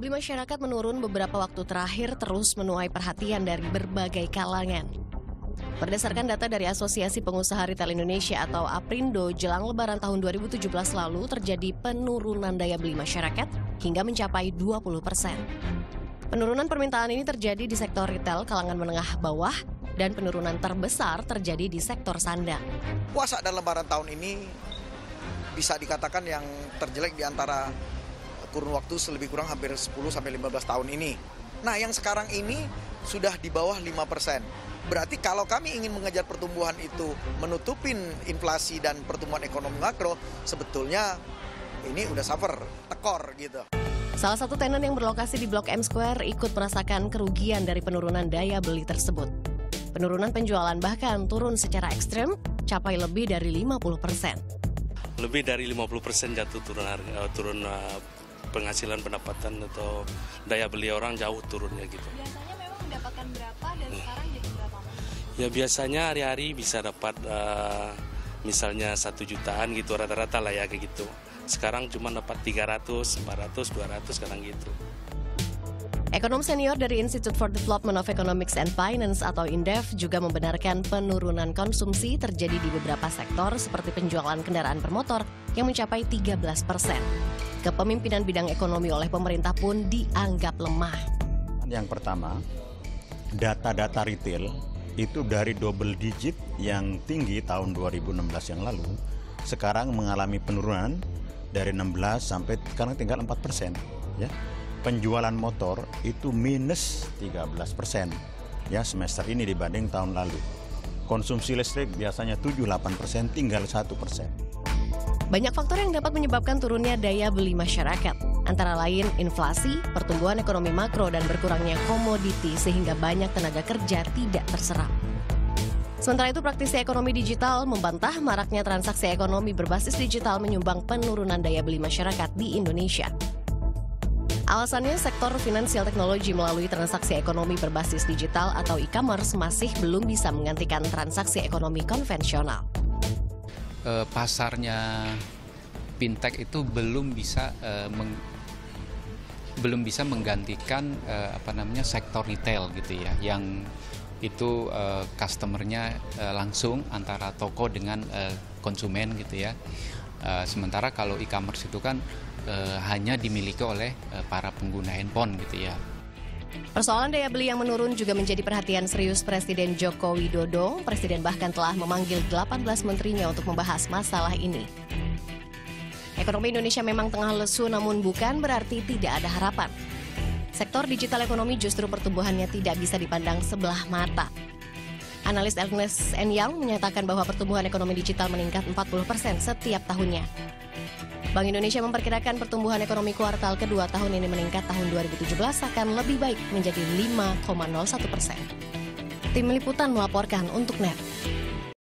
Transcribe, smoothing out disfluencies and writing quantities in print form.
Beli masyarakat menurun beberapa waktu terakhir terus menuai perhatian dari berbagai kalangan. Berdasarkan data dari Asosiasi Pengusaha Retail Indonesia atau APRindo, jelang Lebaran tahun 2017 lalu terjadi penurunan daya beli masyarakat hingga mencapai 20%. Penurunan permintaan ini terjadi di sektor retail kalangan menengah bawah dan penurunan terbesar terjadi di sektor sandang. Puasa dan Lebaran tahun ini bisa dikatakan yang terjelek di antara kurun waktu lebih kurang hampir 10-15 tahun ini. Nah, yang sekarang ini sudah di bawah 5%. Berarti kalau kami ingin mengejar pertumbuhan itu menutupin inflasi dan pertumbuhan ekonomi makro, sebetulnya ini udah suffer, tekor gitu. Salah satu tenan yang berlokasi di Blok M Square ikut merasakan kerugian dari penurunan daya beli tersebut. Penurunan penjualan bahkan turun secara ekstrem, capai lebih dari 50%. Lebih dari 50% jatuh turun penghasilan pendapatan atau daya beli orang jauh turunnya gitu. Biasanya memang mendapatkan berapa dan sekarang jadi berapa? Ya biasanya hari-hari bisa dapat misalnya 1 jutaan gitu rata-rata lah ya kayak gitu. Sekarang cuma dapat 300, 400, 200 sekarang gitu. Ekonom senior dari Institute for Development of Economics and Finance atau INDEF juga membenarkan penurunan konsumsi terjadi di beberapa sektor seperti penjualan kendaraan bermotor yang mencapai 13%. Kepemimpinan bidang ekonomi oleh pemerintah pun dianggap lemah. Yang pertama, data-data retail itu dari double digit yang tinggi tahun 2016 yang lalu, sekarang mengalami penurunan dari 16 sampai sekarang tinggal 4%. Ya. Penjualan motor itu minus 13% ya semester ini dibanding tahun lalu. Konsumsi listrik biasanya 7-8%, tinggal 1%. Banyak faktor yang dapat menyebabkan turunnya daya beli masyarakat, antara lain inflasi, pertumbuhan ekonomi makro, dan berkurangnya komoditi sehingga banyak tenaga kerja tidak terserap. Sementara itu, praktisi ekonomi digital membantah maraknya transaksi ekonomi berbasis digital menyumbang penurunan daya beli masyarakat di Indonesia. Alasannya, sektor finansial teknologi melalui transaksi ekonomi berbasis digital atau e-commerce masih belum bisa menggantikan transaksi ekonomi konvensional. Pasarnya fintech itu belum bisa menggantikan sektor retail gitu ya, yang itu customernya langsung antara toko dengan konsumen gitu ya. Sementara kalau e-commerce itu kan hanya dimiliki oleh para pengguna handphone gitu ya. Persoalan daya beli yang menurun juga menjadi perhatian serius Presiden Joko Widodo. Presiden bahkan telah memanggil 18 menterinya untuk membahas masalah ini. Ekonomi Indonesia memang tengah lesu, namun bukan berarti tidak ada harapan. Sektor digital ekonomi justru pertumbuhannya tidak bisa dipandang sebelah mata. Analis Ernst & Young menyatakan bahwa pertumbuhan ekonomi digital meningkat 40% setiap tahunnya. Bank Indonesia memperkirakan pertumbuhan ekonomi kuartal kedua tahun ini meningkat tahun 2017 akan lebih baik menjadi 5,01%. Tim Liputan melaporkan untuk NET.